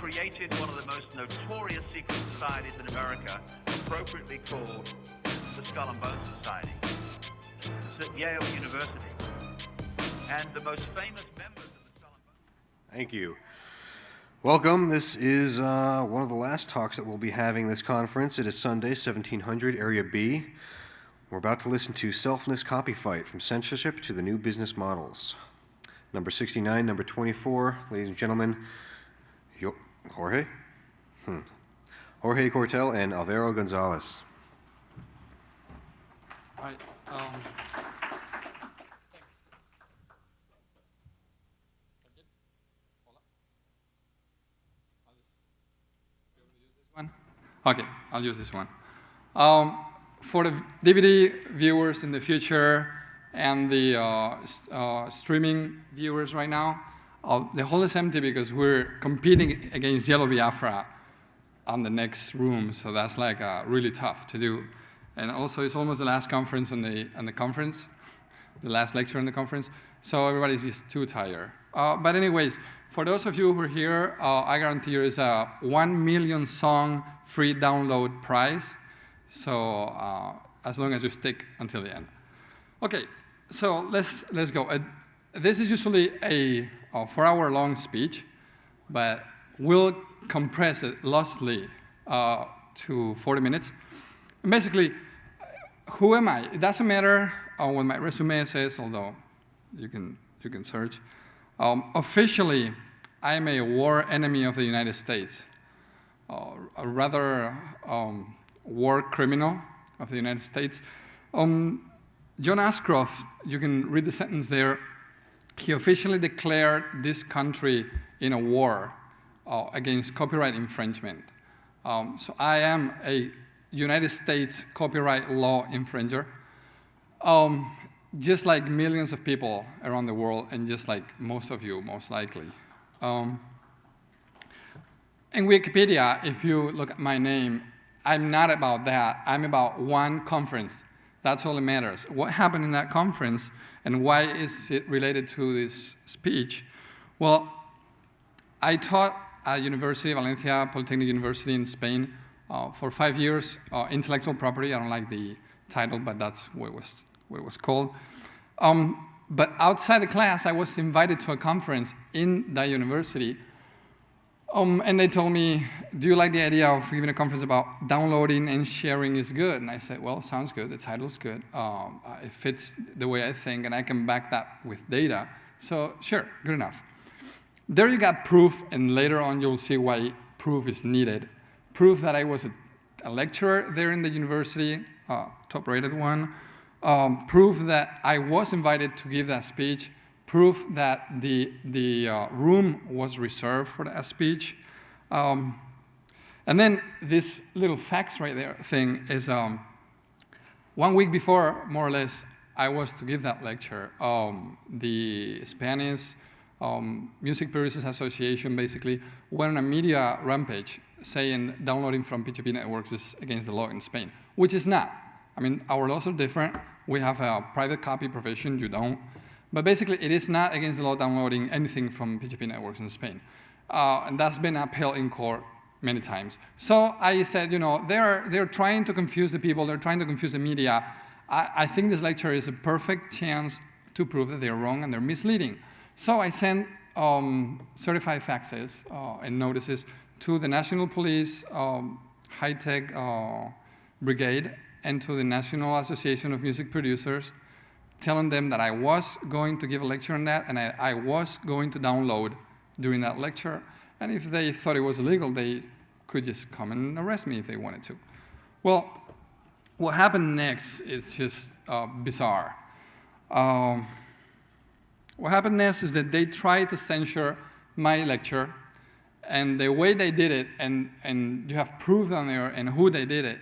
created one of the most notorious secret societies in America, appropriately called the Skull and Bones Society. It's at Yale University. And the most famous members of the Skull and Bones... Thank you. Welcome. This is one of the last talks that we'll be having this conference. It is Sunday, 1700, Area B. We're about to listen to Selfness-Copyfight, From Censorship to the New Business Models. Number 69, number 24, ladies and gentlemen, Jorge Cortell and Alvaro Gonzalez. All right. Okay, I'll use this one. For the DVD viewers in the future and the streaming viewers right now, the hall is empty because we're competing against Yellow Biafra on the next room, so that's like really tough to do. And also, it's almost the last conference on the conference, the last lecture on the conference, so everybody's just too tired. But anyways, for those of you who are here, I guarantee you is a 1 million song free download prize. So as long as you stick until the end. Okay, so let's go. This is usually a 4-hour-long speech, but we'll compress it loosely to 40 minutes. And basically, who am I? It doesn't matter what my resume says, although you can search. Officially, I'm a war enemy of the United States, a rather war criminal of the United States. John Ashcroft, you can read the sentence there, he officially declared this country in a war against copyright infringement. So I am a United States copyright law infringer, just like millions of people around the world, and just like most of you, most likely. In Wikipedia, if you look at my name, I'm not about that. I'm about one conference. That's all that matters. What happened in that conference, and why is it related to this speech? Well, I taught at University of Valencia, Polytechnic University in Spain, for 5 years, intellectual property. I don't like the title, but that's what it was called. But outside the class, I was invited to a conference in that university. And they told me, do you like the idea of giving a conference about downloading and sharing is good? And I said, well, sounds good. The title's good. It fits the way I think, and I can back that with data. So sure, good enough. There you got proof, and later on you'll see why proof is needed. Proof that I was a lecturer there in the university, top-rated one. Proof that I was invited to give that speech. Proof that the room was reserved for that speech. And then this little facts right there thing is 1 week before, more or less, I was to give that lecture. The Spanish Music Producers Association basically went on a media rampage saying downloading from P2P networks is against the law in Spain, which is not. I mean, our laws are different. We have a private copy provision, you don't. But basically, it is not against the law downloading anything from P2P networks in Spain. And that's been upheld in court many times. So I said, you know, they're trying to confuse the people. They're trying to confuse the media. I think this lecture is a perfect chance to prove that they're wrong and they're misleading. So I sent certified faxes and notices to the National Police High-Tech Brigade and to the National Association of Music Producers, telling them that I was going to give a lecture on that, and I was going to download during that lecture. And if they thought it was illegal, they could just come and arrest me if they wanted to. Well, what happened next is just bizarre. What happened next is that they tried to censor my lecture, and the way they did it, and you have proof on there and who they did it,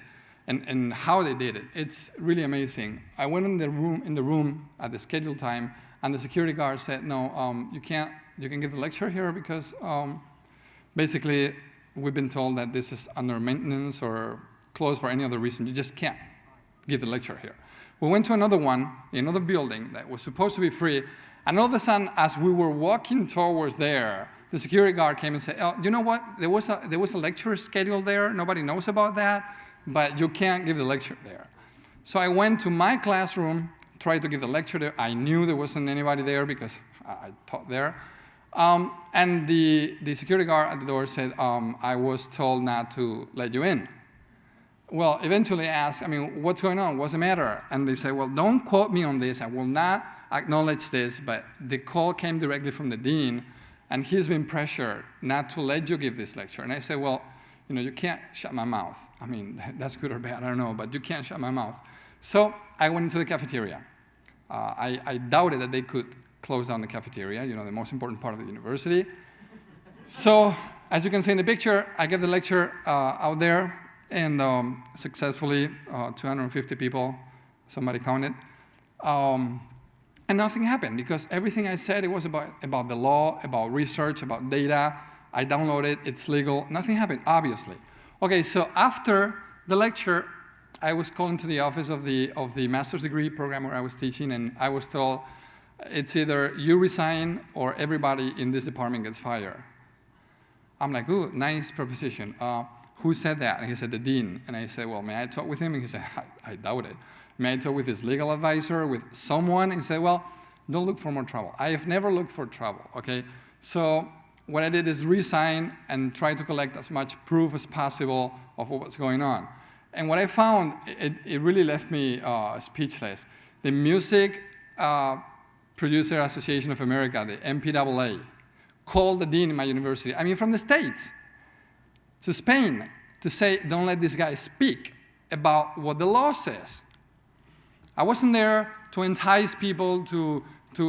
and how they did it. It's really amazing. I went in the room at the scheduled time, and the security guard said, no, you can give the lecture here because basically we've been told that this is under maintenance or closed for any other reason. You just can't give the lecture here. We went to another one, another building that was supposed to be free, and all of a sudden, as we were walking towards there, the security guard came and said, oh, you know what? There was a lecture scheduled there. Nobody knows about that, but you can't give the lecture there. So I went to my classroom, tried to give the lecture there. I knew there wasn't anybody there because I taught there. And the security guard at the door said, I was told not to let you in. Well, eventually I asked, what's going on? What's the matter? And they said, well, don't quote me on this. I will not acknowledge this, but the call came directly from the dean, and he's been pressured not to let you give this lecture. And I said, well, you can't shut my mouth. That's good or bad, I don't know, but you can't shut my mouth. So I went into the cafeteria. I doubted that they could close down the cafeteria, the most important part of the university. So, as you can see in the picture, I gave the lecture out there, and successfully, 250 people, somebody counted. And nothing happened, because everything I said, it was about the law, about research, about data. I downloaded, it's legal. Nothing happened, obviously. Okay, so after the lecture, I was called into the office of the master's degree program where I was teaching, and I was told, it's either you resign or everybody in this department gets fired. I'm like, ooh, nice proposition. Who said that? And he said, the dean. And I said, well, may I talk with him? And he said, I doubt it. May I talk with his legal advisor, with someone? And he said, well, don't look for more trouble. I have never looked for trouble, okay? So what I did is resign and try to collect as much proof as possible of what's going on. And what I found, it really left me speechless. The Music Producer Association of America, the MPAA, called the dean in my university, from the States, to Spain, to say, don't let this guy speak about what the law says. I wasn't there to entice people to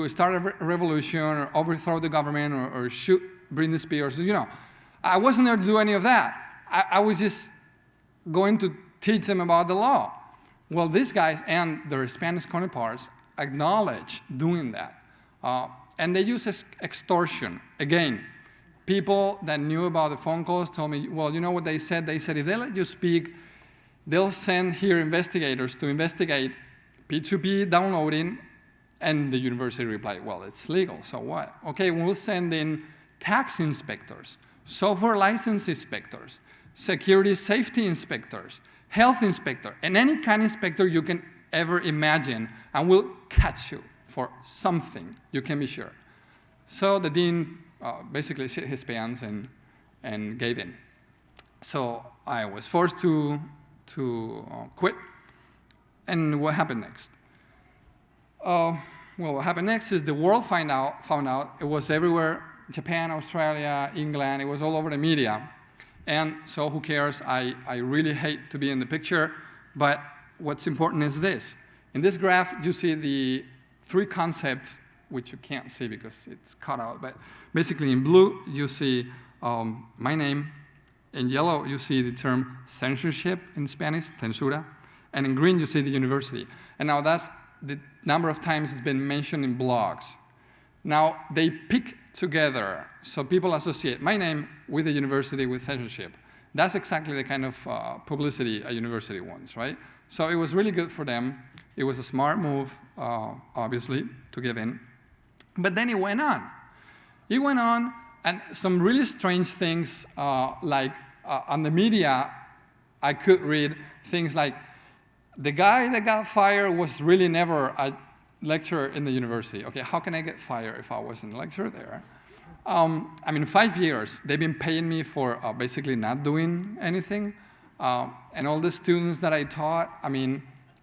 start a revolution or overthrow the government or shoot Britney Spears. I wasn't there to do any of that. I was just going to teach them about the law. Well, these guys and their Spanish counterparts acknowledge doing that. And they use extortion. Again, people that knew about the phone calls told me, well, you know what they said? They said if they let you speak, they'll send here investigators to investigate P2P downloading, and the university replied, well, it's legal, so what? Okay, we'll send in tax inspectors, software license inspectors, security safety inspectors, health inspector, and any kind of inspector you can ever imagine, and we'll catch you for something, you can be sure. So the dean basically shit his pants and gave in. So I was forced to quit. And what happened next? Well, what happened next is the world found out it was everywhere, Japan, Australia, England, it was all over the media. And so who cares? I really hate to be in the picture, but what's important is this. In this graph, you see the three concepts, which you can't see because it's cut out, but basically in blue, you see my name. In yellow, you see the term censorship in Spanish, censura. And in green, you see the university. And now that's the number of times it's been mentioned in blogs. Now, they pick together, so people associate my name with the university, with censorship. That's exactly the kind of publicity a university wants, right? So it was really good for them. It was a smart move, obviously, to give in. But then it went on. It went on, and some really strange things, like on the media, I could read things like, the guy that got fired was really never a lecturer in the university. Okay, how can I get fired if I wasn't a lecturer there? 5 years, they've been paying me for basically not doing anything. And all the students that I taught,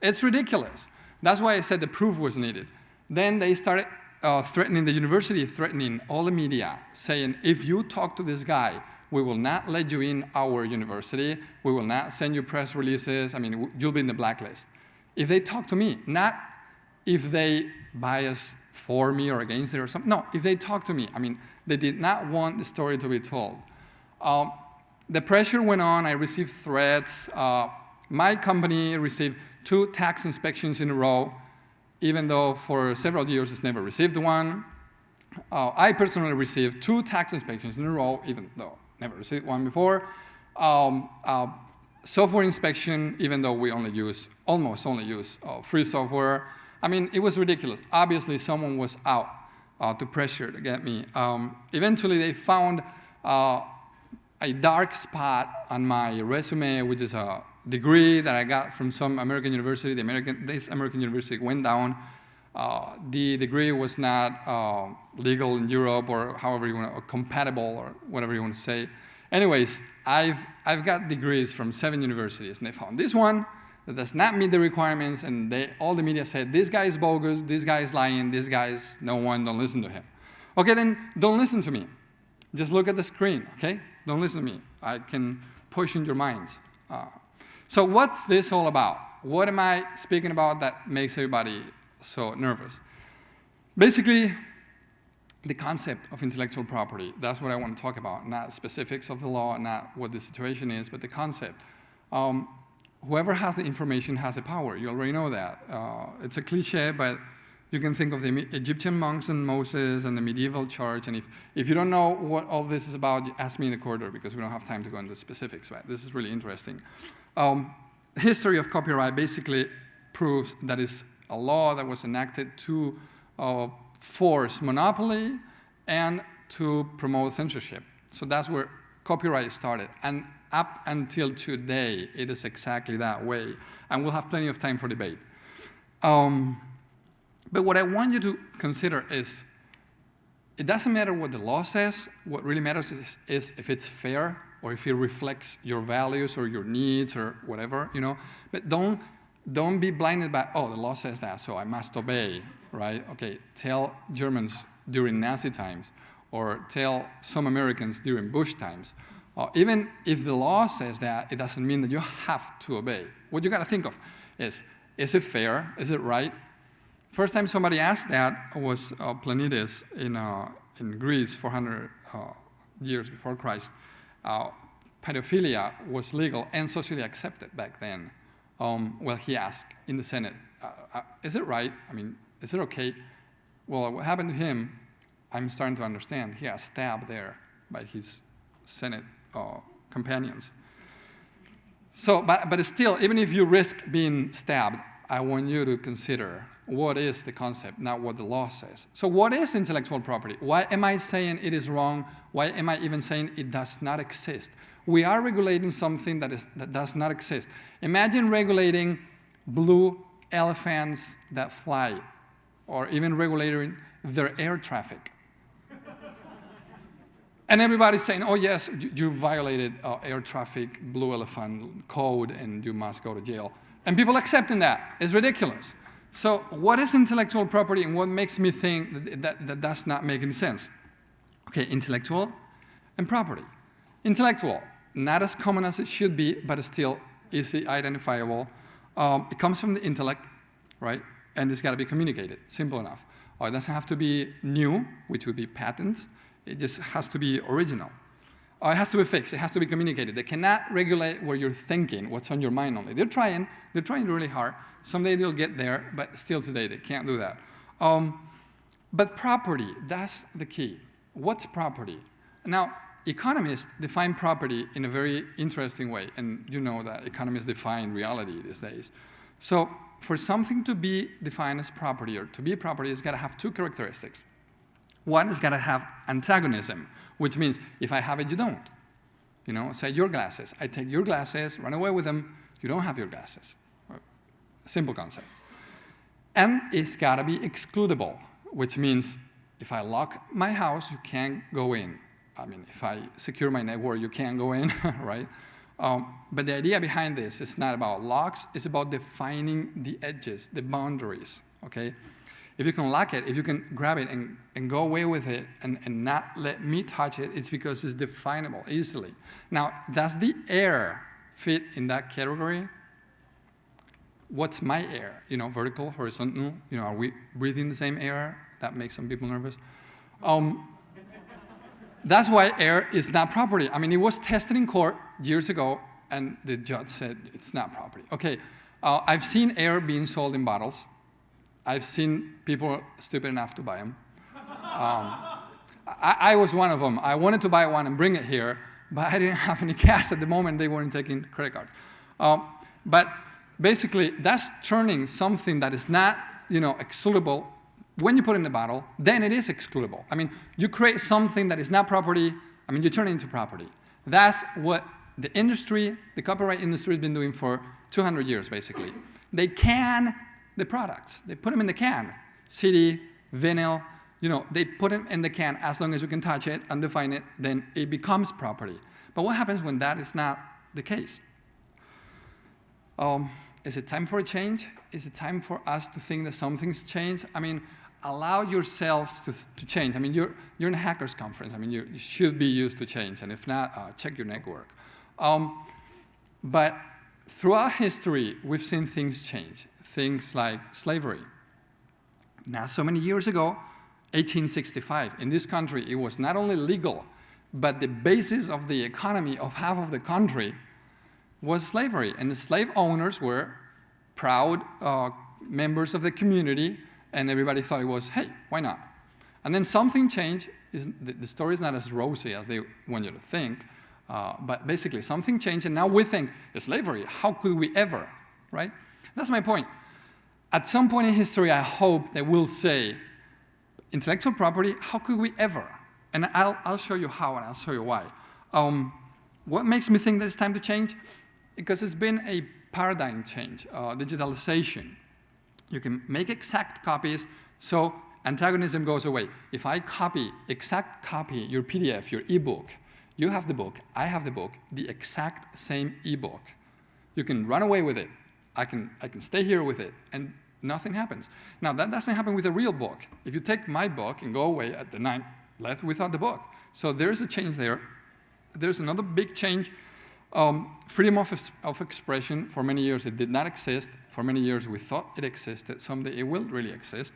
it's ridiculous. That's why I said the proof was needed. Then they started threatening the university, threatening all the media, saying, if you talk to this guy, we will not let you in our university. We will not send you press releases. You'll be in the blacklist. If they talk to me, not if they bias for me or against it or something. No, if they talk to me. They did not want the story to be told. The pressure went on. I received threats. My company received 2 tax inspections in a row, even though for several years it's never received one. I personally received 2 tax inspections in a row, even though never received one before. Software inspection, even though we almost only use free software. It was ridiculous. Obviously, someone was out to pressure to get me. Eventually, they found a dark spot on my resume, which is a degree that I got from some American university. This American university went down. The degree was not legal in Europe, or however you want to, or compatible, or whatever you want to say. Anyways, I've got degrees from 7 universities, and they found this one that does not meet the requirements, and all the media said, this guy is bogus, this guy is lying, this guy is no one, don't listen to him. Okay, then don't listen to me. Just look at the screen, okay? Don't listen to me. I can push in your minds. So what's this all about? What am I speaking about that makes everybody so nervous? Basically, the concept of intellectual property. That's what I want to talk about, not specifics of the law, not what the situation is, but the concept. Whoever has the information has the power. You already know that. It's a cliche, but you can think of the Egyptian monks and Moses and the medieval church. And if you don't know what all this is about, ask me in the corridor, because we don't have time to go into specifics. Right? This is really interesting. The history of copyright basically proves that it's a law that was enacted to force monopoly and to promote censorship. So that's where copyright started. And up until today, it is exactly that way. And we'll have plenty of time for debate. But what I want you to consider is, it doesn't matter what the law says. What really matters is if it's fair, or if it reflects your values or your needs or whatever, you know. But don't be blinded by, oh, the law says that, so I must obey, right? Okay, tell Germans during Nazi times, or tell some Americans during Bush times. Even if the law says that, it doesn't mean that you have to obey. What you got to think of is it fair? Is it right? First time somebody asked that was Planides in Greece 400 years before Christ. Pedophilia was legal and socially accepted back then. Well, he asked in the Senate, is it right? I mean, is it okay? Well, what happened to him, I'm starting to understand. He got stabbed there by his Senate companions. So, but still, even if you risk being stabbed, I want you to consider what is the concept, not what the law says. So what is intellectual property? Why am I saying it is wrong? Why am I even saying it does not exist? We are regulating something that does not exist. Imagine regulating blue elephants that fly, or even regulating their air traffic. And everybody's saying, oh yes, you violated air traffic blue elephant code and you must go to jail. And people accepting that. It's ridiculous. So what is intellectual property, and what makes me think that does not make any sense? Okay, intellectual and property. Intellectual, not as common as it should be, but still easily identifiable. It comes from the intellect, right? And it's got to be communicated, simple enough. It doesn't have to be new, which would be patents. It just has to be original. It has to be fixed. It has to be communicated. They cannot regulate what you're thinking, what's on your mind only. They're trying really hard. Someday they'll get there, but still today they can't do that. But property, that's the key. What's property? Now, economists define property in a very interesting way, and you know that economists define reality these days. So for something to be defined as property, or to be property, it's got to have two characteristics. One is got to have antagonism, which means if I have it, you don't. You know, say your glasses. I take your glasses, run away with them, you don't have your glasses. Simple concept. And it's got to be excludable, which means if I lock my house, you can't go in. I mean, if I secure my network, you can't go in, right? But the idea behind this is not about locks, it's about defining the edges, the boundaries, okay? If you can lock it, if you can grab it and go away with it and not let me touch it, it's because it's definable easily. Now, does the air fit in that category? What's my air? You know, vertical, horizontal, you know, are we breathing the same air? That makes some people nervous. That's why air is not property. I mean, it was tested in court years ago, and the judge said it's not property. Okay, I've seen air being sold in bottles. I've seen people stupid enough to buy them. I was one of them. I wanted to buy one and bring it here, but I didn't have any cash at the moment. They weren't taking credit cards. But basically, that's turning something that is not, you know, excludable when you put it in the bottle, then it is excludable. I mean, you create something that is not property, I mean, you turn it into property. That's what the industry, the copyright industry has been doing for 200 years, basically. They can the products. They put them in the can. CD, vinyl, they put them in the can. As long as you can touch it and define it, then it becomes property. But what happens when that is not the case? Is it time for a change? Is it time for us to think that something's changed? I mean, allow yourselves to change. I mean, you're in a hackers conference. I mean, you should be used to change. And if not, check your network. But throughout history, we've seen things change. Things like slavery. Not so many years ago, 1865, in this country, it was not only legal, but the basis of the economy of half of the country was slavery. And the slave owners were proud members of the community, and everybody thought it was, hey, why not? And then something changed. The story is not as rosy as they want you to think, but basically something changed, and now we think, slavery, how could we ever, right? That's my point. At some point in history, I hope they will say, intellectual property, how could we ever? And I'll show you how, and I'll show you why. What makes me think that it's time to change? Because it's been a paradigm change, digitalization. You can make exact copies, so antagonism goes away. If I exact copy your PDF, your ebook, you have the book, I have the book, the exact same ebook. You can run away with it. I can stay here with it, and nothing happens. Now, that doesn't happen with a real book. If you take my book and go away at the night, left without the book. So there's a change there. There's another big change. Freedom of expression, for many years it did not exist. For many years we thought it existed. Someday it will really exist.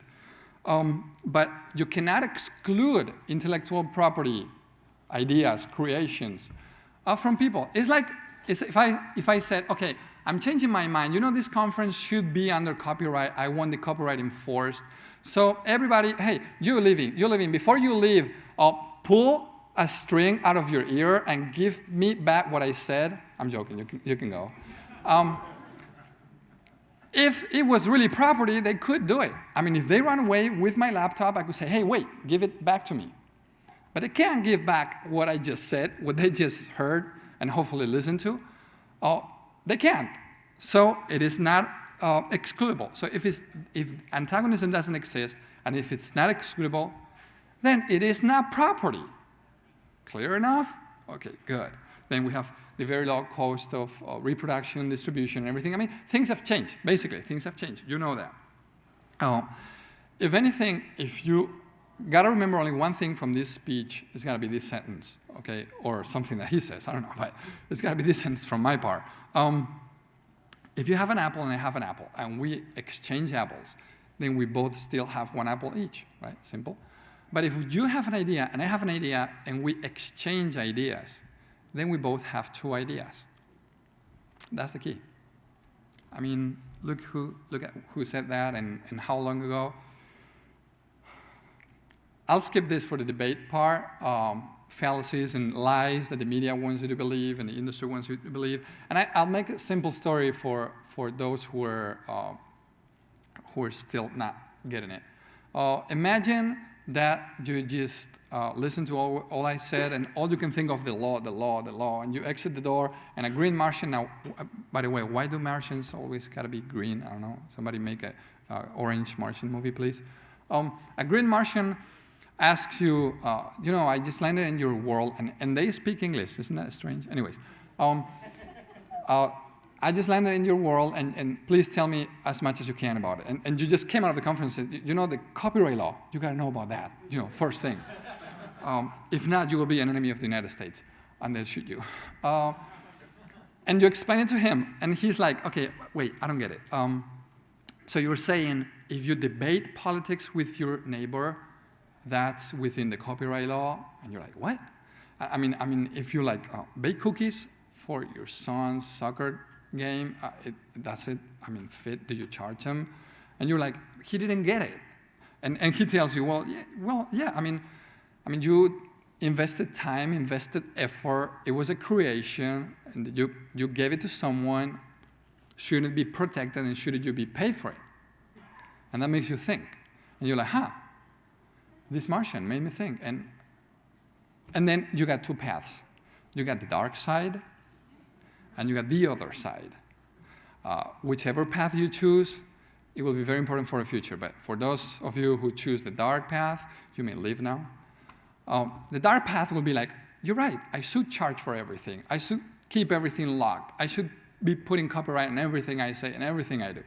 But you cannot exclude intellectual property, ideas, creations from people. It's like if I said, okay, I'm changing my mind. This conference should be under copyright. I want the copyright enforced. So everybody, hey, you're leaving. Before you leave, pull a string out of your ear and give me back what I said. I'm joking, you can go. If it was really property, they could do it. I mean, if they run away with my laptop, I could say, hey, wait, give it back to me. But they can't give back what I just said, what they just heard and hopefully listened to. They can't. So it is not excludable. So if antagonism doesn't exist, and if it's not excludable, then it is not property. Clear enough? Okay, good. Then we have the very low cost of reproduction, distribution, and everything. I mean, things have changed. Basically, things have changed. You know that. If anything, if you got to remember only one thing from this speech, it's got to be this sentence, okay? Or something that he says, I don't know, but it's got to be this sentence from my part. If you have an apple and I have an apple, and we exchange apples, then we both still have one apple each, right? Simple. But if you have an idea and I have an idea and we exchange ideas, then we both have two ideas. That's the key. I mean, look at who said that and how long ago. I'll skip this for the debate part. Fallacies and lies that the media wants you to believe and the industry wants you to believe. And I'll make a simple story for those who are still not getting it. Imagine that you just listen to all I said, and all you can think of the law, and you exit the door, and a green Martian. Now, by the way, why do Martians always gotta be green? I don't know. Somebody make a orange Martian movie, please. A green Martian asks you, I just landed in your world, and they speak English. Isn't that strange? Anyways, I just landed in your world, and please tell me as much as you can about it. And you just came out of the conference and said, the copyright law, you got to know about that, first thing. If not, you will be an enemy of the United States, and they'll shoot you. And you explain it to him, and he's like, okay, wait, I don't get it. So you're saying if you debate politics with your neighbor, that's within the copyright law? And you're like, what? I mean, if you bake cookies for your son's soccer game, that's it. I mean, fit, do you charge him? And you're like, he didn't get it. And he tells you, well, yeah, I mean, you invested time, invested effort, it was a creation, and you gave it to someone, shouldn't it be protected and shouldn't you be paid for it? And that makes you think, And you're like, this Martian made me think. And then you got two paths. You got the dark side, and you got the other side. Whichever path you choose, it will be very important for the future. But for those of you who choose the dark path, you may leave now. The dark path will be like, you're right, I should charge for everything. I should keep everything locked. I should be putting copyright on everything I say and everything I do.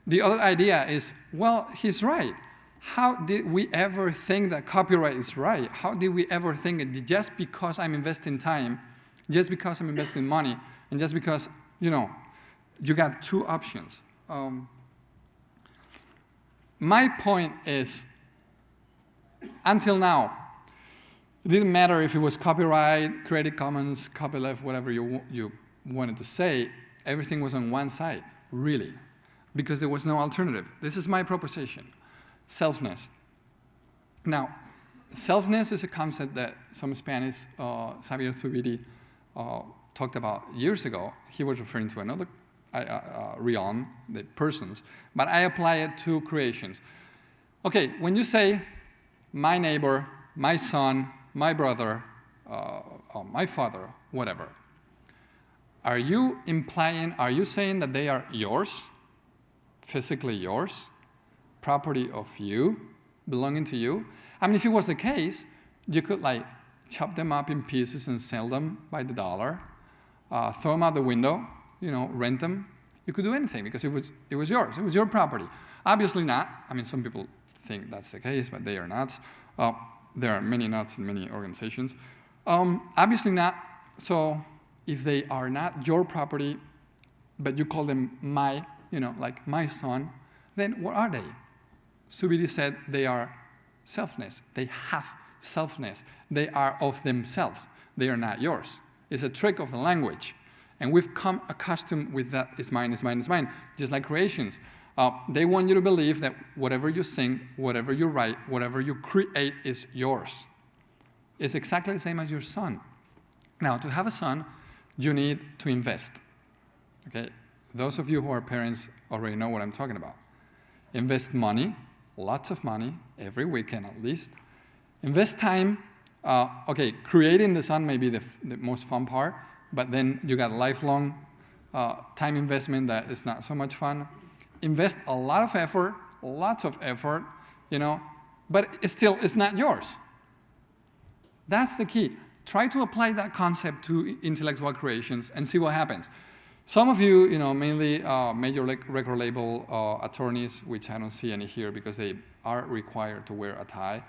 The other idea is, well, he's right. How did we ever think that copyright is right? How did we ever think that just because I'm investing time, just because I'm investing money, and just because, you got two options. My point is, until now, it didn't matter if it was copyright, Creative Commons, copyleft, whatever you wanted to say, everything was on one side, really, because there was no alternative. This is my proposition, selfness. Now, selfness is a concept that some Spanish, Xavier Zubiri, talked about years ago. He was referring to another realm, the persons, but I apply it to creations. Okay, when you say my neighbor, my son, my brother, my father, whatever, are you saying that they are yours, physically yours, property of you, belonging to you? I mean, if it was the case, you could chop them up in pieces and sell them by the dollar, throw them out the window, rent them. You could do anything because it was yours. It was your property. Obviously not. I mean, some people think that's the case, but they are not. There are many nuts in many organizations. Obviously not. So if they are not your property, but you call them my, like my son, then what are they? Zubiri said they are selfness. They have selfness. They are of themselves. They are not yours. It's a trick of the language. And we've come accustomed with that, it's mine, it's mine, it's mine, just like creations. They want you to believe that whatever you sing, whatever you write, whatever you create is yours. It's exactly the same as your son. Now, to have a son, you need to invest. Okay? Those of you who are parents already know what I'm talking about. Invest money, lots of money, every weekend at least. Invest time. Creating the son may be the most fun part, but then you got lifelong time investment that is not so much fun. Invest a lot of effort, lots of effort, but it's not yours. That's the key. Try to apply that concept to intellectual creations and see what happens. Some of you, mainly major record label attorneys, which I don't see any here because they are required to wear a tie.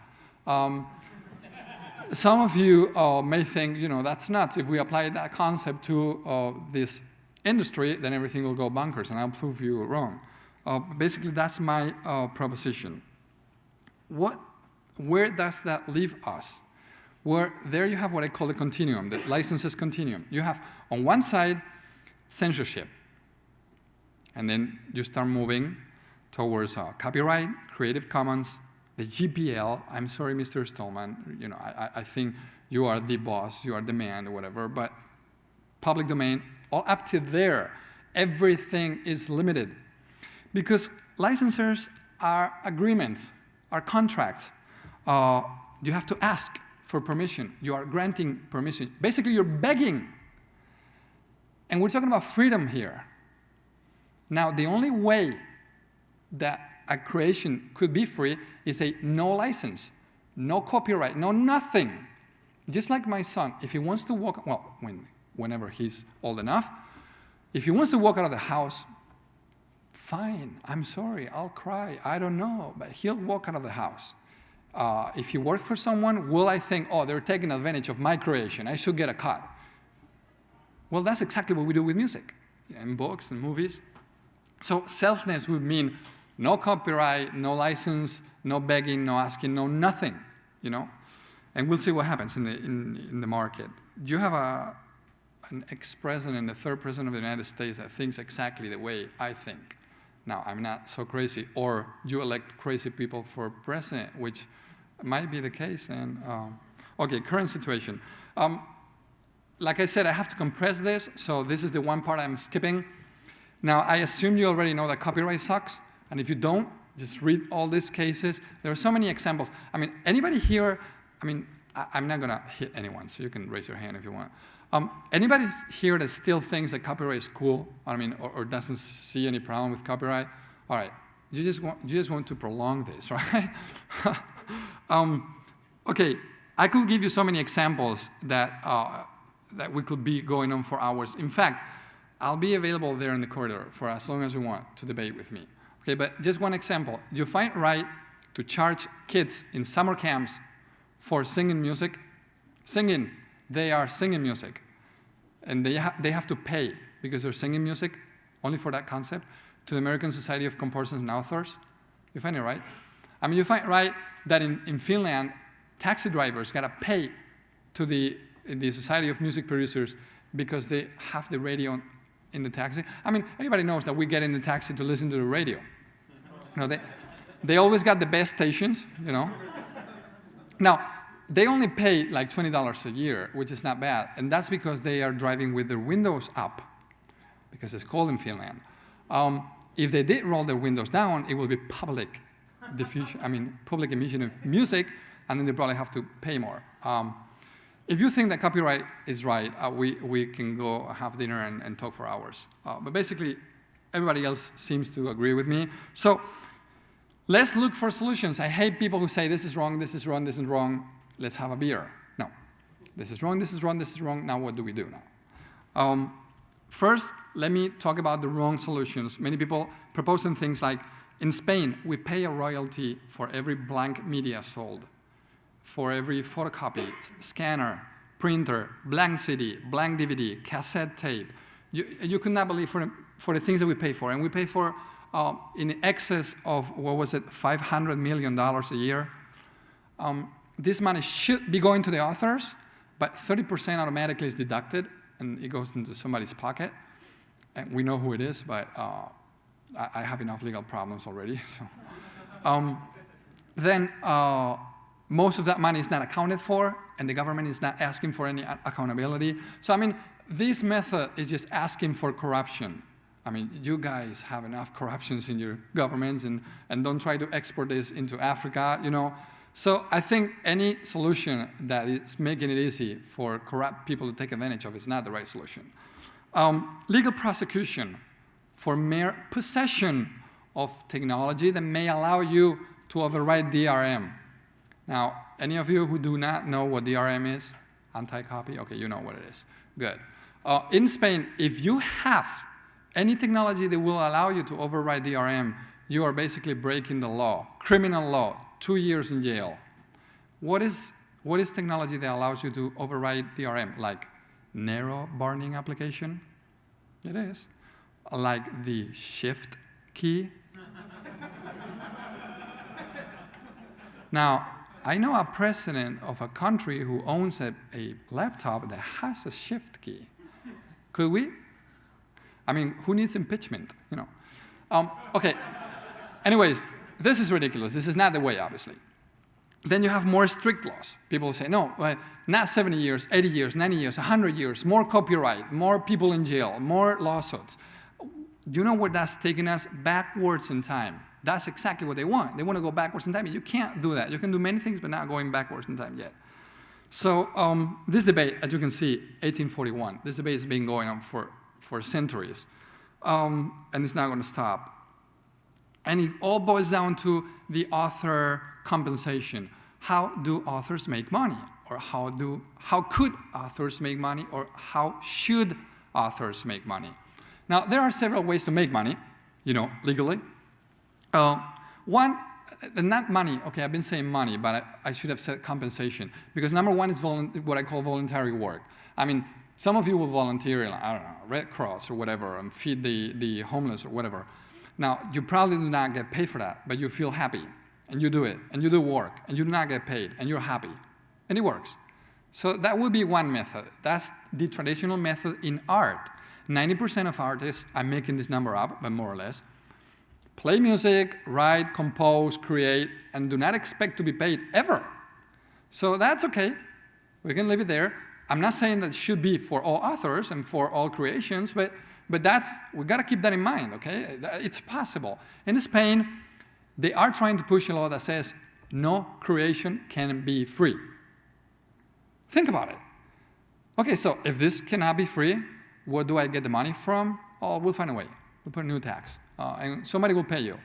Some of you may think, that's nuts. If we apply that concept to this industry, then everything will go bonkers, and I'll prove you wrong. Basically, that's my proposition. Where does that leave us? There you have what I call the continuum, the licenses continuum. You have, on one side, censorship. And then you start moving towards copyright, Creative Commons, the GPL. I'm sorry, Mr. Stallman. I think you are the boss, you are the man, or whatever. But public domain, all up to there, everything is limited. Because licensors are agreements, are contracts. You have to ask for permission. You are granting permission. Basically, you're begging. And we're talking about freedom here. Now, the only way that a creation could be free is a no license, no copyright, no nothing. Just like my son, if he wants to walk, whenever he's old enough, if he wants to walk out of the house, fine, I'm sorry, I'll cry, I don't know, but he'll walk out of the house. If he works for someone, will I think, they're taking advantage of my creation, I should get a cut? Well, that's exactly what we do with music, in books and movies. So selfness would mean no copyright, no license, no begging, no asking, no nothing, And we'll see what happens in the market. You have an ex-president, the third president of the United States that thinks exactly the way I think. Now, I'm not so crazy. Or you elect crazy people for president, which might be the case. And current situation. Like I said, I have to compress this, so this is the one part I'm skipping. Now, I assume you already know that copyright sucks, and if you don't, just read all these cases. There are so many examples. I mean, anybody here, I'm not going to hit anyone, so you can raise your hand if you want. Anybody here that still thinks that copyright is cool, or doesn't see any problem with copyright? All right, you just want to prolong this, right? Okay, I could give you so many examples that we could be going on for hours. In fact, I'll be available there in the corridor for as long as you want to debate with me. Okay, but just one example. You find right to charge kids in summer camps for singing music? Singing, they are singing music. And they have to pay because they're singing music, only for that concept, to the American Society of Composers and Authors. You find it right? You find right that in Finland, taxi drivers gotta pay to the Society of Music Producers because they have the radio in the taxi. Everybody knows that we get in the taxi to listen to the radio. They always got the best stations, Now, they only pay like $20 a year, which is not bad, and that's because they are driving with their windows up, because it's cold in Finland. If they did roll their windows down, it would be public diffusion, public emission of music, and then they probably have to pay more. If you think that copyright is right, we can go have dinner and talk for hours. But basically, everybody else seems to agree with me. So let's look for solutions. I hate people who say this is wrong, this is wrong, this is wrong. Let's have a beer. No. This is wrong, this is wrong, this is wrong. Now what do we do now? First, let me talk about the wrong solutions. Many people proposing things like, in Spain, we pay a royalty for every blank media sold, for every photocopy, scanner, printer, blank CD, blank DVD, cassette tape. You could not believe for the things that we pay for. And we pay for in excess of, $500 million a year. This money should be going to the authors, but 30% automatically is deducted, and it goes into somebody's pocket. And we know who it is, but I have enough legal problems already. So, then most of that money is not accounted for, and the government is not asking for any accountability. So, this method is just asking for corruption. You guys have enough corruptions in your governments, and don't try to export this into Africa, So I think any solution that is making it easy for corrupt people to take advantage of is not the right solution. Legal prosecution for mere possession of technology that may allow you to override DRM. Now, any of you who do not know what DRM is? Anti-copy? Okay, you know what it is. Good. In Spain, if you have any technology that will allow you to override DRM, you are basically breaking the law, criminal law, 2 years in jail. What is technology that allows you to override DRM? Like narrow burning application? It is. Like the shift key? Now, I know a president of a country who owns a laptop that has a shift key. Could we? Who needs impeachment? Okay. Anyways, this is ridiculous. This is not the way, obviously. Then you have more strict laws. People say, no, not 70 years, 80 years, 90 years, 100 years, more copyright, more people in jail, more lawsuits. You know where that's taking us? Backwards in time. That's exactly what they want. They want to go backwards in time. You can't do that. You can do many things, but not going backwards in time yet. So this debate, as you can see, 1841, this debate has been going on for centuries. And it's not going to stop. And it all boils down to the author compensation. How do authors make money? Or how could authors make money? Or how should authors make money? Now, there are several ways to make money, legally. One, not money. Okay, I've been saying money, but I should have said compensation. Because number one is what I call voluntary work. Some of you will volunteer, I don't know, Red Cross or whatever, and feed the homeless or whatever. Now, you probably do not get paid for that, but you feel happy, and you do it, and you do work, and you do not get paid, and you're happy, and it works. So that would be one method. That's the traditional method in art. 90% of artists, I'm making this number up, but more or less, play music, write, compose, create, and do not expect to be paid ever. So that's okay. We can leave it there. I'm not saying that it should be for all authors and for all creations, but we got to keep that in mind, okay? It's possible. In Spain, they are trying to push a law that says no creation can be free. Think about it. Okay, so if this cannot be free, where do I get the money from? Oh, we'll find a way. We'll put a new tax. And somebody will pay you.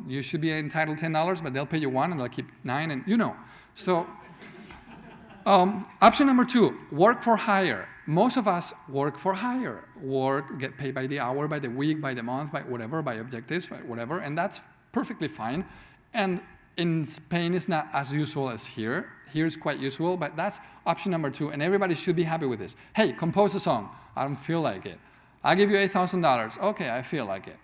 You should be entitled $10, but they'll pay you $1 and they'll keep $9, and you know. So option number 2, work for hire. Most of us work for hire. Get paid by the hour, by the week, by the month, by whatever, by objectives, by whatever, and that's perfectly fine. And in Spain, it's not as usual as here. Here it's quite usual, but that's option number 2, and everybody should be happy with this. Hey, compose a song. I don't feel like it. I'll give you $8,000. Okay, I feel like it.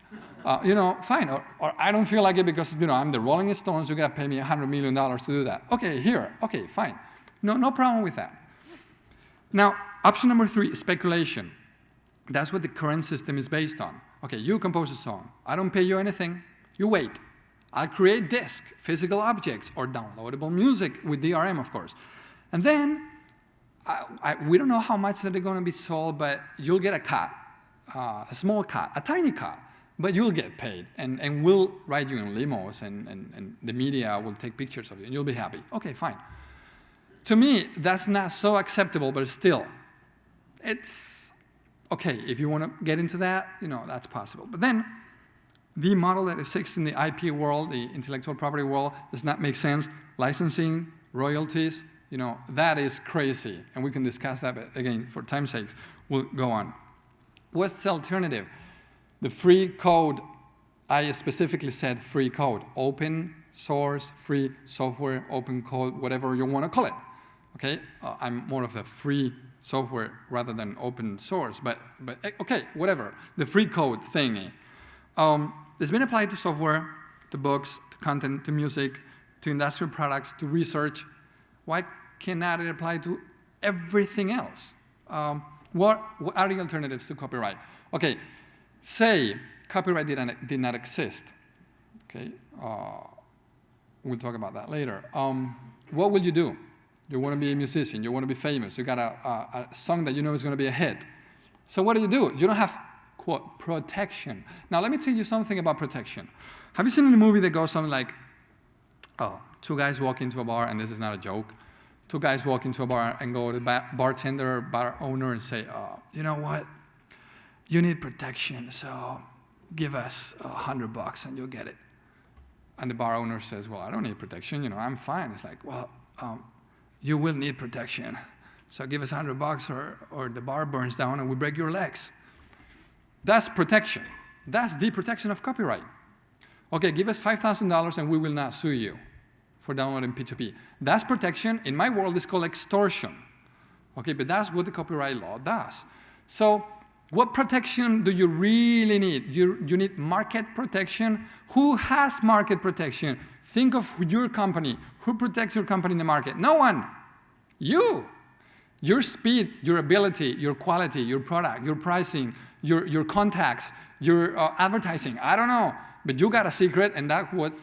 Fine. Or I don't feel like it because, I'm the Rolling Stones. You got to pay me $100 million to do that. Okay, here. Okay, fine. No problem with that. Now, option number 3, speculation. That's what the current system is based on. Okay, you compose a song. I don't pay you anything. You wait. I'll create disk, physical objects, or downloadable music with DRM, of course. And then, we don't know how much they're going to be sold, but you'll get a cut, a small cut, a tiny cut, but you'll get paid. And we'll ride you in limos, and the media will take pictures of you, and you'll be happy. Okay, fine. To me, that's not so acceptable, but still, it's okay. If you want to get into that, that's possible. But then, the model that exists in the IP world, the intellectual property world, does not make sense. Licensing, royalties, that is crazy. And we can discuss that, but again, for time's sake, we'll go on. What's the alternative? The free code, I specifically said free code. Open source, free software, open code, whatever you want to call it. Okay, I'm more of a free software rather than open source, but okay, whatever. The free code thingy. It's been applied to software, to books, to content, to music, to industrial products, to research. Why cannot it apply to everything else? What are the alternatives to copyright? Okay, say copyright did not exist. Okay, we'll talk about that later. What will you do? You want to be a musician. You want to be famous. You got a song that you know is going to be a hit. So what do? You don't have, quote, protection. Now, let me tell you something about protection. Have you seen a movie that goes something like, two guys walk into a bar, and this is not a joke. Two guys walk into a bar and go to the bartender, bar owner, and say, you know what? You need protection, so give us $100 and you'll get it. And the bar owner says, well, I don't need protection. I'm fine. It's like, well, you will need protection. So give us $100 or the bar burns down and we break your legs. That's protection. That's the protection of copyright. Okay, give us $5,000 and we will not sue you for downloading P2P. That's protection. In my world, it's called extortion. Okay, but that's what the copyright law does. So what protection do you really need? You need market protection. Who has market protection? Think of your company. Who protects your company in the market? No one. You. Your speed, your ability, your quality, your product, your pricing, your contacts, your advertising. I don't know. But you got a secret, and that's what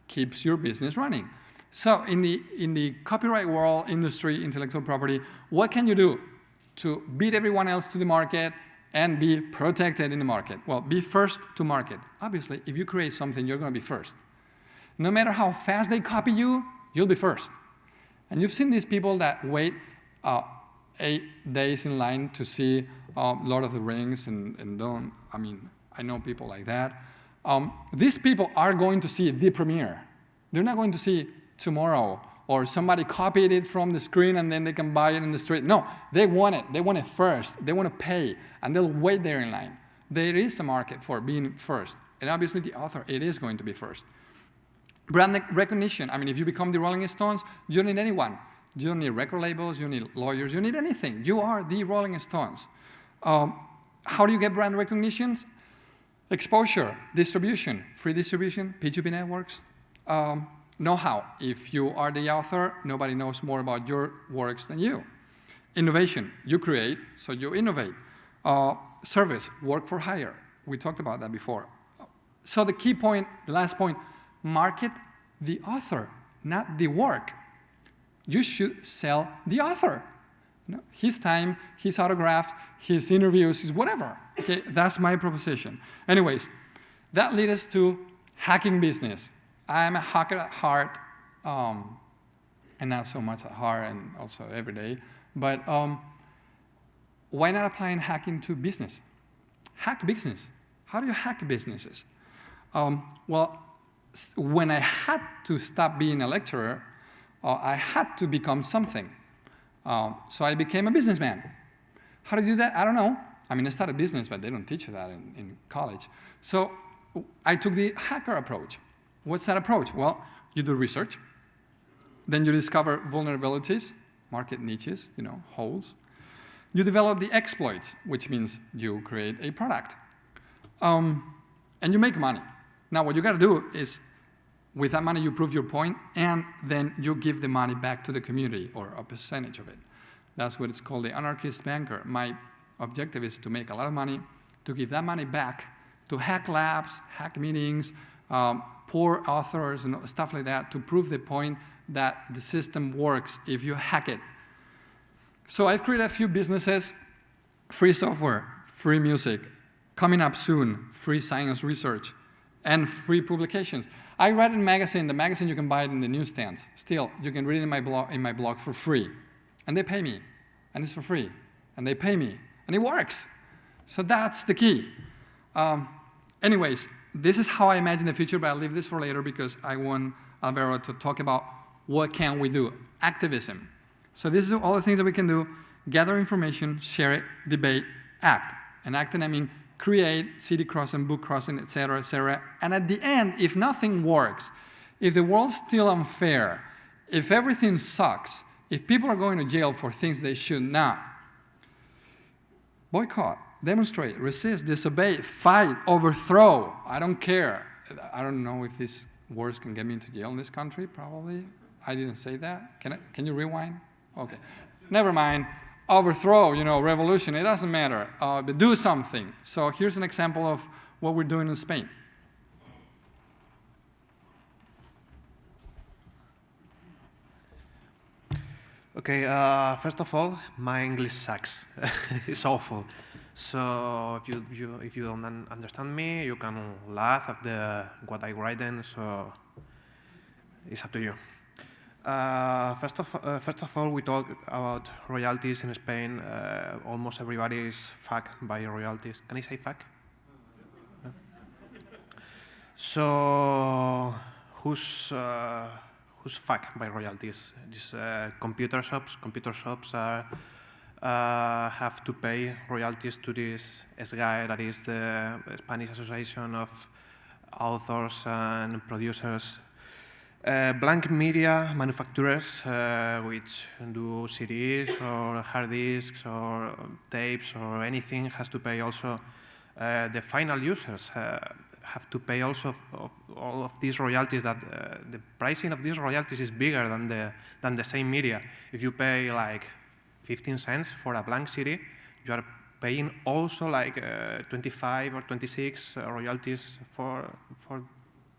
keeps your business running. So in the copyright world, industry, intellectual property, what can you do to beat everyone else to the market and be protected in the market? Well, be first to market. Obviously, if you create something, you're going to be first. No matter how fast they copy you, you'll be first. And you've seen these people that wait 8 days in line to see Lord of the Rings and don't, I know people like that. These people are going to see the premiere. They're not going to see tomorrow or somebody copied it from the screen and then they can buy it in the street. No, they want it. They want it first. They want to pay, and they'll wait there in line. There is a market for being first. And obviously the author, it is going to be first. Brand recognition. If you become the Rolling Stones, you don't need anyone. You don't need record labels. You don't need lawyers. You don't need anything. You are the Rolling Stones. How do you get brand recognition? Exposure, distribution, free distribution, P2P networks. Know-how. If you are the author, nobody knows more about your works than you. Innovation. You create, so you innovate. Service, work for hire. We talked about that before. So the key point, the last point, market the author, not the work. You should sell the author. His time, his autographs, his interviews, his whatever. Okay, that's my proposition. Anyways, that leads us to hacking business. I'm a hacker at heart, and not so much at heart and also every day. But why not applying hacking to business? Hack business. How do you hack businesses? Well, when I had to stop being a lecturer, I had to become something. So I became a businessman. How to do that? I don't know. I mean, I started business, but they don't teach you that in college. So I took the hacker approach. What's that approach? Well, you do research. Then you discover vulnerabilities, market niches, holes. You develop the exploits, which means you create a product. And you make money. Now, what you got to do is, with that money, you prove your point, and then you give the money back to the community, or a percentage of it. That's what it's called, the anarchist banker. My objective is to make a lot of money, to give that money back, to hack labs, hack meetings, poor authors, and stuff like that, to prove the point that the system works if you hack it. So I've created a few businesses: free software, free music, coming up soon, free science research, and free publications. I write in a magazine. The magazine, you can buy it in the newsstands. Still, you can read it in my blog for free. And they pay me. And it's for free. And they pay me. And it works. So that's the key. Anyways, this is how I imagine the future, but I'll leave this for later because I want Alvaro to talk about what can we do. Activism. So this is all the things that we can do: gather information, share it, debate, act. And acting, I mean create, city crossing, book crossing, etc., etc. And at the end, if nothing works, if the world's still unfair, if everything sucks, if people are going to jail for things they should not, boycott, demonstrate, resist, disobey, fight, overthrow. I don't care. I don't know if these words can get me into jail in this country, probably. I didn't say that. Can you rewind? Okay. Never mind. Overthrow, revolution, it doesn't matter. But do something. So here's an example of what we're doing in Spain. Okay, first of all, my English sucks. It's awful. So if you don't understand me, you can laugh at what I write in. So it's up to you. First of all, we talk about royalties in Spain. Almost everybody is fucked by royalties. Can I say fuck? No? So who's fucked by royalties? These computer shops. Computer shops have to pay royalties to this SGAE, that is the Spanish Association of Authors and Producers. Blank media manufacturers, which do CDs or hard disks or tapes or anything, has to pay also. The final users have to pay also all of these royalties. That the pricing of these royalties is bigger than the same media. If you pay like 15 cents for a blank CD, you are paying also like 25 or 26 royalties for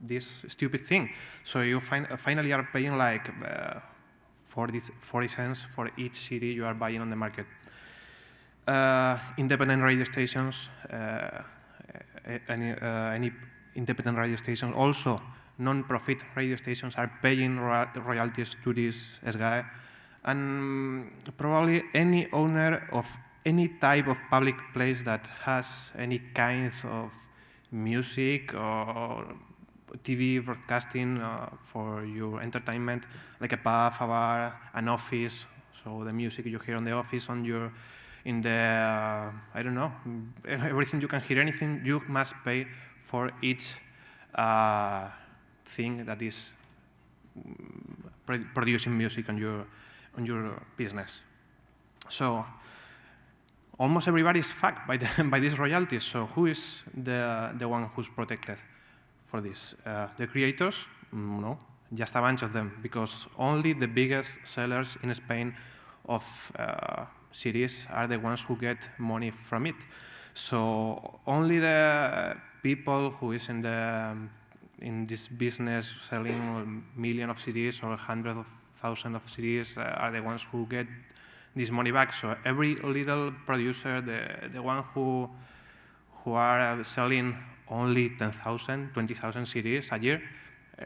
this stupid thing. So you finally are paying like 40 cents for each CD you are buying on the market. Independent radio stations, any independent radio station, also non-profit radio stations, are paying royalties to this SGAE. And probably any owner of any type of public place that has any kind of music or TV broadcasting for your entertainment, like a pub, a bar, an office. So the music you hear on the office, I don't know, everything you can hear, anything, you must pay for each thing that is producing music on your business. So almost everybody is fucked by these royalties. So who is the one who's protected for this? The creators? No, just a bunch of them, because only the biggest sellers in Spain of CDs are the ones who get money from it. So only the people who is in this business selling millions of CDs or hundreds of thousands of CDs are the ones who get this money back. So every little producer, the one who are selling only 10,000, 20,000 CDs a year,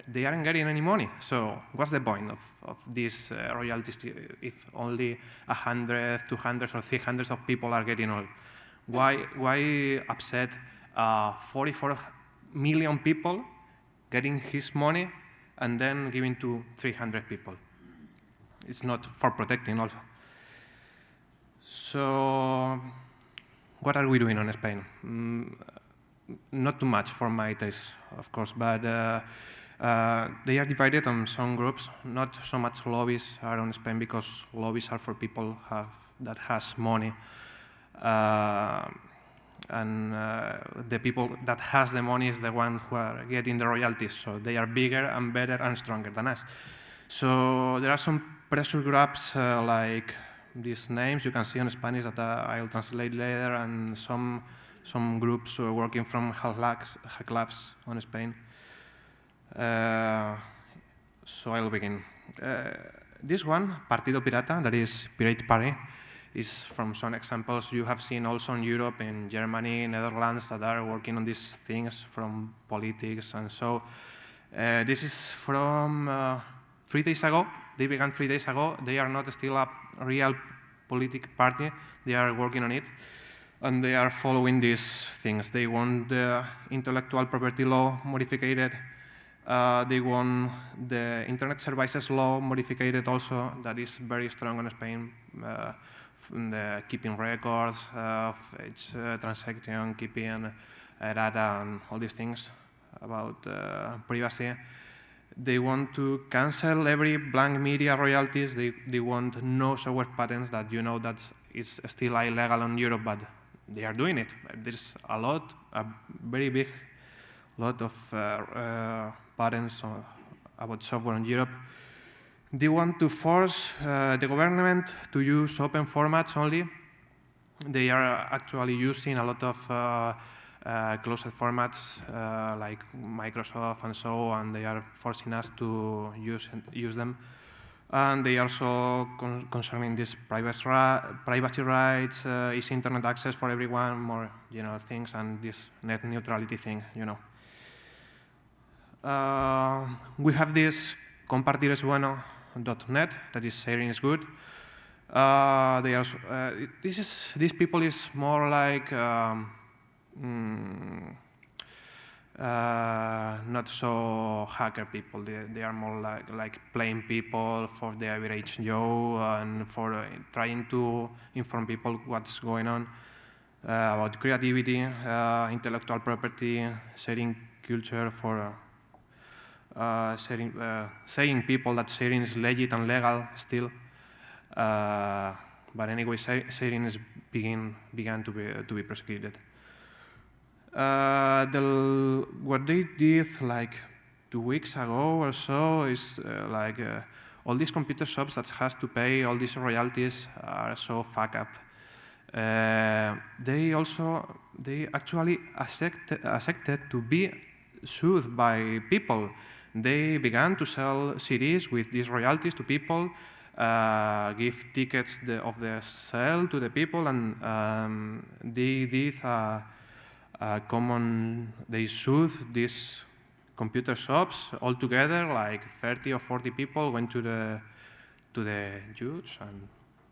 they aren't getting any money. So what's the point of these royalties if only 100, 200, or 300 of people are getting all? Why upset 44 million people getting his money and then giving to 300 people? It's not for protecting also. So what are we doing in Spain? Not too much for my taste, of course, but they are divided on some groups. Not so much lobbies are in Spain because lobbies are for people that has money. And the people that has the money is the one who are getting the royalties, so they are bigger and better and stronger than us. So there are some pressure groups like these names you can see in Spanish that I'll translate later, and some groups working from hack labs on Spain. So I'll begin. This one, Partido Pirata, that is Pirate Party, is from some examples you have seen also in Europe, in Germany, Netherlands, that are working on these things from politics. And so this is from 3 days ago. They began 3 days ago. They are not still a real political party. They are working on it. And they are following these things. They want the intellectual property law modified. They want the internet services law modified also. That is very strong in Spain. The keeping records of each transaction, keeping data, and all these things about privacy. They want to cancel every blank media royalties. They want no software patents that you know that is still illegal in Europe, but they are doing it. There's a very big lot of patents about software in Europe. They want to force the government to use open formats only. They are actually using a lot of closed formats like Microsoft and so on. They are forcing us to use them. And they also concerning this privacy rights, easy internet access for everyone, more general things, and this net neutrality thing, you know. We have this compartiresbueno.net, that is sharing is good. They also, these people is more like not so hacker people. They are more like plain people for the average Joe, and for trying to inform people what's going on about creativity, intellectual property, sharing culture, for saying people that sharing is legit and legal still. But anyway, sharing is began to be prosecuted. What they did like 2 weeks ago or so is all these computer shops that has to pay all these royalties are so fuck up. They actually accepted to be sued by people. They began to sell CDs with these royalties to people, give tickets of the sale to the people, and they did they sued these computer shops all together, like 30 or 40 people went to the judge and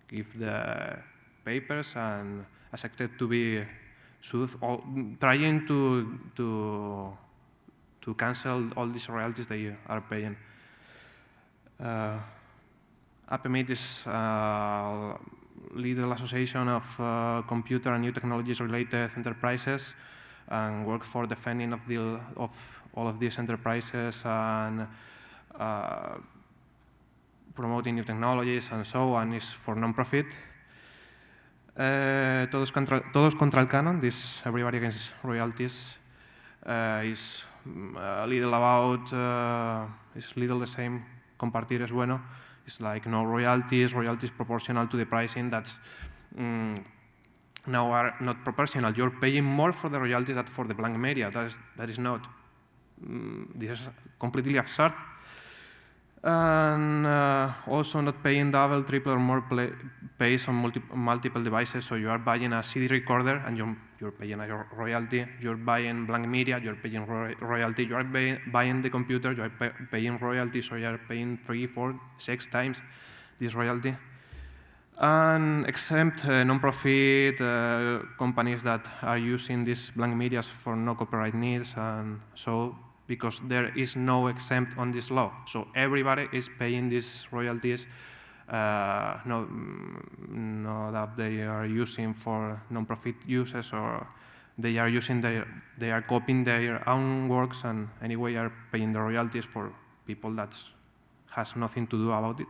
give the papers and accepted to be sued, trying to cancel all these royalties they are paying. APMET is legal association of computer and new technologies related enterprises, and work for defending of all of these enterprises and promoting new technologies and so on. Is for non-profit. Todos contra el canon, this everybody against royalties, is little about, is little the same. Compartir es bueno. It's like no royalties proportional to the pricing. That's now are not proportional. You're paying more for the royalties than for the blank media. That is not. This is completely absurd. And also not paying double, triple, or more pays on multiple devices. So you are buying a CD recorder and you're paying a royalty. You're buying blank media, you're paying royalty. You are buying the computer, you are paying royalty. So you are paying 3, 4, 6 times this royalty. And exempt non-profit companies that are using these blank media for no copyright needs, and so because there is no exempt on this law. So everybody is paying these royalties, no that they are using for non-profit uses or they are copying their own works and anyway are paying the royalties for people that has nothing to do about it.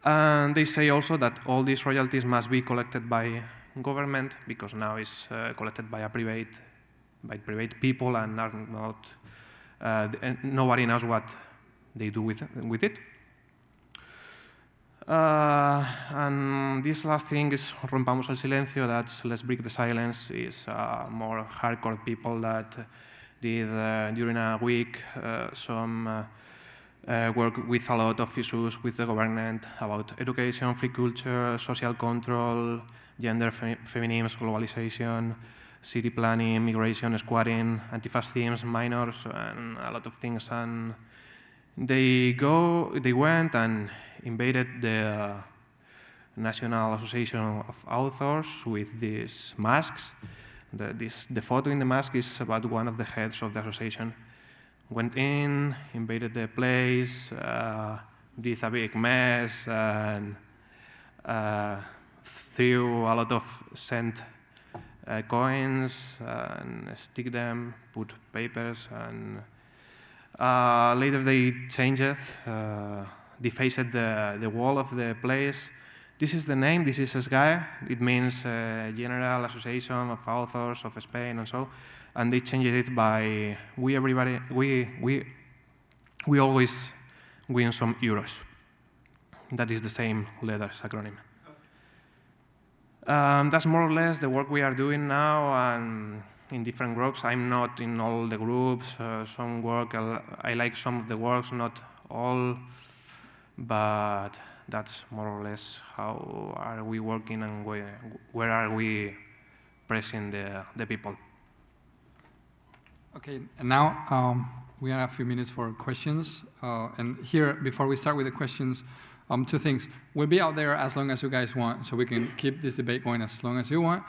And they say also that all these royalties must be collected by government because now it's collected by private people and are not, nobody knows what they do with it. And this last thing is rompamos el silencio, that's let's break the silence, is more hardcore people that did during a week some work with a lot of issues with the government about education, free culture, social control, gender, feminism, globalization, city planning, migration, squatting, anti-fast themes, minors, and a lot of things. And they went and invaded the National Association of Authors with these masks. The photo in the mask is about one of the heads of the association. Went in, invaded the place, did a big mess, and threw a lot of cent coins and stick them, put papers, and later they changed it, defaced the wall of the place. This is the name, this is SGAE, it means General Association of Authors of Spain and so, and they changed it by we always win some euros. That is the same letters acronym. That's more or less the work we are doing now and in different groups. I'm not in all the groups. Some work, I like some of the works, not all, but that's more or less how are we working and where are we pressing the people. Okay, and now we have a few minutes for questions. And here, before we start with the questions, 2 things. We'll be out there as long as you guys want, so we can keep this debate going as long as you want.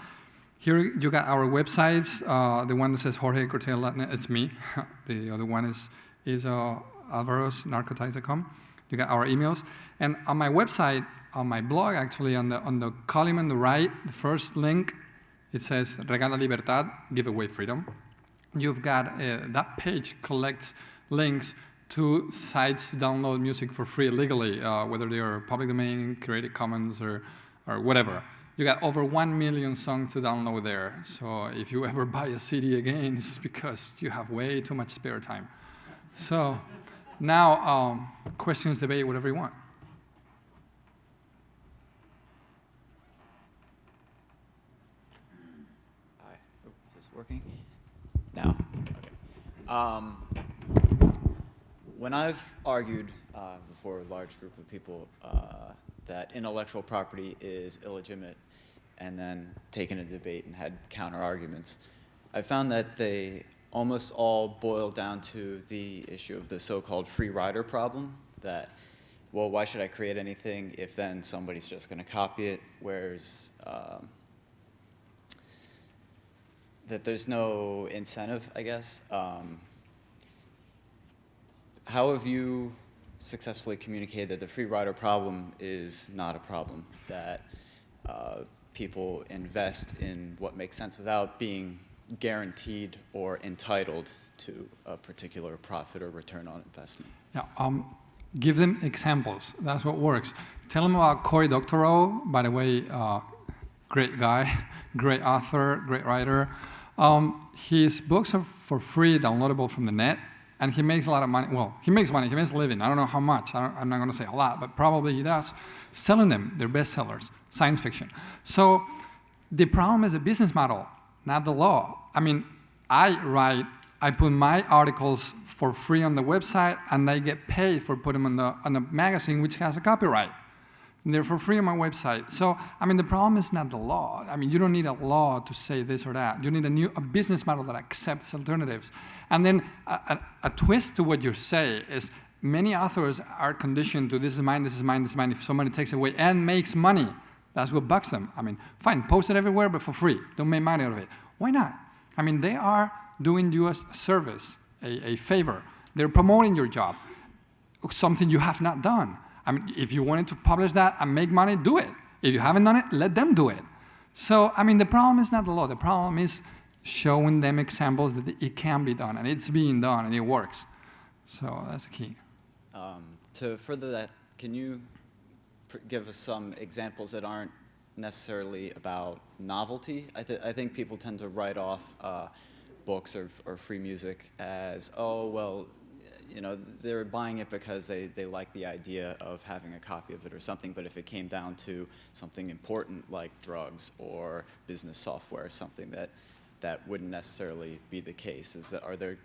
Here you got our websites. The one that says Jorge Cortell.net, it's me. The other one is alvarosnarcotics.com. You got our emails. And on my website, on my blog actually, on the column on the right, the first link, it says Regala Libertad, give away freedom. You've got that page collects links to sites to download music for free legally, whether they are public domain, Creative Commons, or whatever. You got over 1 million songs to download there. So if you ever buy a CD again, it's because you have way too much spare time. So now, questions, debate, whatever you want. Hi. Is this working? No. Okay. When I've argued before a large group of people that intellectual property is illegitimate and then taken a debate and had counter-arguments, I found that they almost all boil down to the issue of the so-called free rider problem, that, well, why should I create anything if then somebody's just going to copy it, whereas that there's no incentive, I guess. How have you successfully communicated that the free rider problem is not a problem, that people invest in what makes sense without being guaranteed or entitled to a particular profit or return on investment? Yeah, give them examples. That's what works. Tell them about Cory Doctorow, by the way, great guy, great author, great writer. His books are for free, downloadable from the net. And he makes a lot of money. Well, he makes money. He makes a living. I don't know how much. I'm not going to say a lot, but probably he does. Selling them. They're bestsellers. Science fiction. So the problem is a business model, not the law. I mean, I write I put my articles for free on the website, and I get paid for putting them on the magazine, which has a copyright. And they're for free on my website. So, I mean, the problem is not the law. I mean, you don't need a law to say this or that. You need a business model that accepts alternatives. And then a twist to what you say is many authors are conditioned to this is mine, this is mine, this is mine. If somebody takes it away and makes money, that's what bugs them. I mean, fine, post it everywhere, but for free. Don't make money out of it. Why not? I mean, they are doing you a service, a favor. They're promoting your job, something you have not done. I mean, if you wanted to publish that and make money, do it. If you haven't done it, let them do it. So, I mean, the problem is not the law. The problem is showing them examples that it can be done, and it's being done, and it works. So that's the key. To further that, can you give us some examples that aren't necessarily about novelty? I think people tend to write off books or free music as, oh, well, you know, they're buying it because they like the idea of having a copy of it or something, but if it came down to something important like drugs or business software, something that wouldn't necessarily be the case. Are there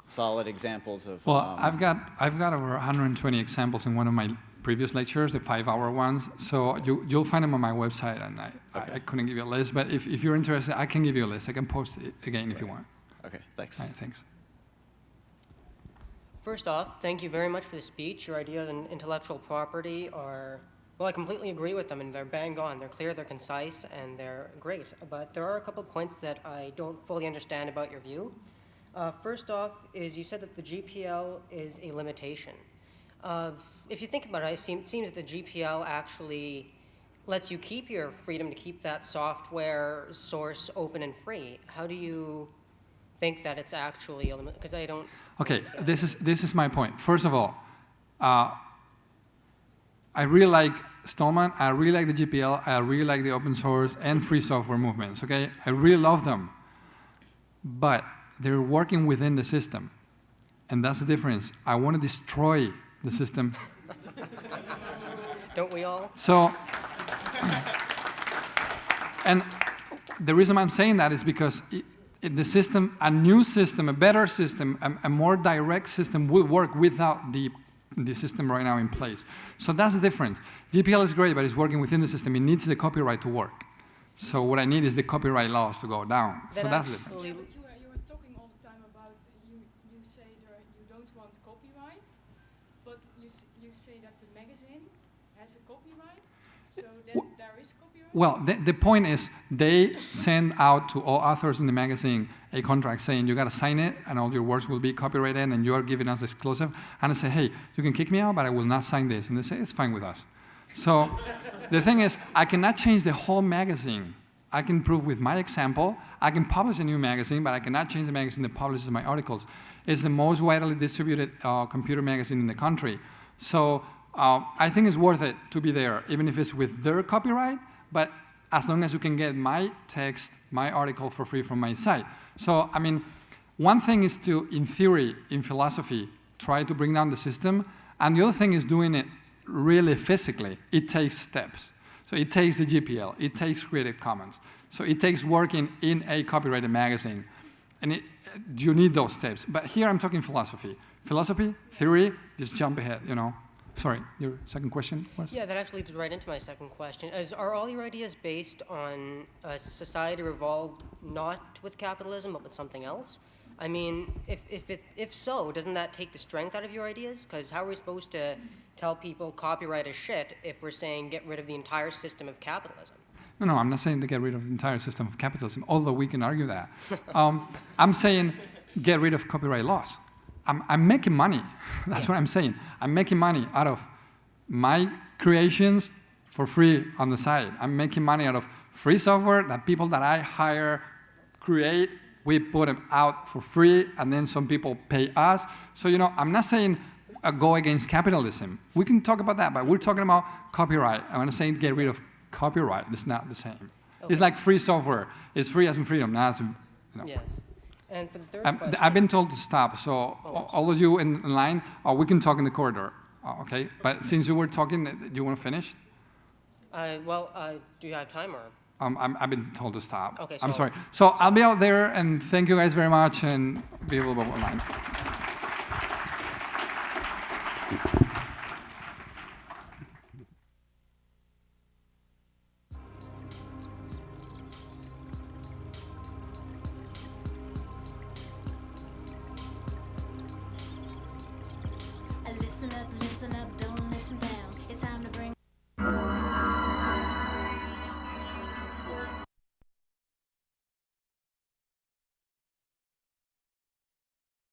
solid examples of... Well, I've got over 120 examples in one of my previous lectures, the 5-hour ones, so you'll find them on my website, and I couldn't give you a list, but if you're interested, I can give you a list. I can post it again if you want. Okay, thanks. All right, thanks. First off, thank you very much for the speech. Your ideas on intellectual property are, well, I completely agree with them, and they're bang on. They're clear, they're concise, and they're great. But there are a couple points that I don't fully understand about your view. First off is you said that the GPL is a limitation. If you think about it, it seems that the GPL actually lets you keep your freedom to keep that software source open and free. How do you think that it's actually a limit? Because I don't... Okay, this is my point. First of all, I really like Stallman, I really like the GPL, I really like the open source and free software movements, okay? I really love them. But they're working within the system. And that's the difference. I want to destroy the system. Don't we all? So, and the reason I'm saying that is because the system, a new system, a better system, a more direct system will work without the system right now in place. So that's the difference. GPL is great, but it's working within the system. It needs the copyright to work. So what I need is the copyright laws to go down. So that's the difference. You were talking all the time about, you say you don't want copyright, but you say that the magazine has a copyright, so then there is copyright? Well, the point is they send out to all authors in the magazine a contract saying you got to sign it and all your works will be copyrighted and you're giving us exclusive. And I say, hey, you can kick me out, but I will not sign this. And they say, it's fine with us. So the thing is, I cannot change the whole magazine. I can prove with my example, I can publish a new magazine, but I cannot change the magazine that publishes my articles. It's the most widely distributed computer magazine in the country. So I think it's worth it to be there, even if it's with their copyright, but as long as you can get my text, my article for free from my site. So, I mean, one thing is to, in theory, in philosophy, try to bring down the system, and the other thing is doing it really physically. It takes steps. So it takes the GPL, it takes Creative Commons. So it takes working in a copyrighted magazine. And you need those steps. But here I'm talking philosophy. Philosophy, theory, just jump ahead, you know. Sorry, your second question was? Yeah, that actually leads right into my second question. Are all your ideas based on a society revolved not with capitalism, but with something else? I mean, if so, doesn't that take the strength out of your ideas? Because how are we supposed to tell people copyright is shit if we're saying get rid of the entire system of capitalism? No, I'm not saying to get rid of the entire system of capitalism, although we can argue that. I'm saying get rid of copyright laws. I'm making money. That's what I'm saying. I'm making money out of my creations for free on the side. I'm making money out of free software that people that I hire create. We put them out for free, and then some people pay us. So, you know, I'm not saying go against capitalism. We can talk about that, but we're talking about copyright. I'm not saying get rid of copyright. It's not the same. Okay. It's like free software. It's free as in freedom, not as in, you know. Yes. And for the third question... I've been told to stop, so all of you in line, we can talk in the corridor, okay? But since you were talking, do you want to finish? Do you have time or...? I've been told to stop. Okay, I'm so- sorry. So I'll be out there, and thank you guys very much, and be available online. Listen up, don't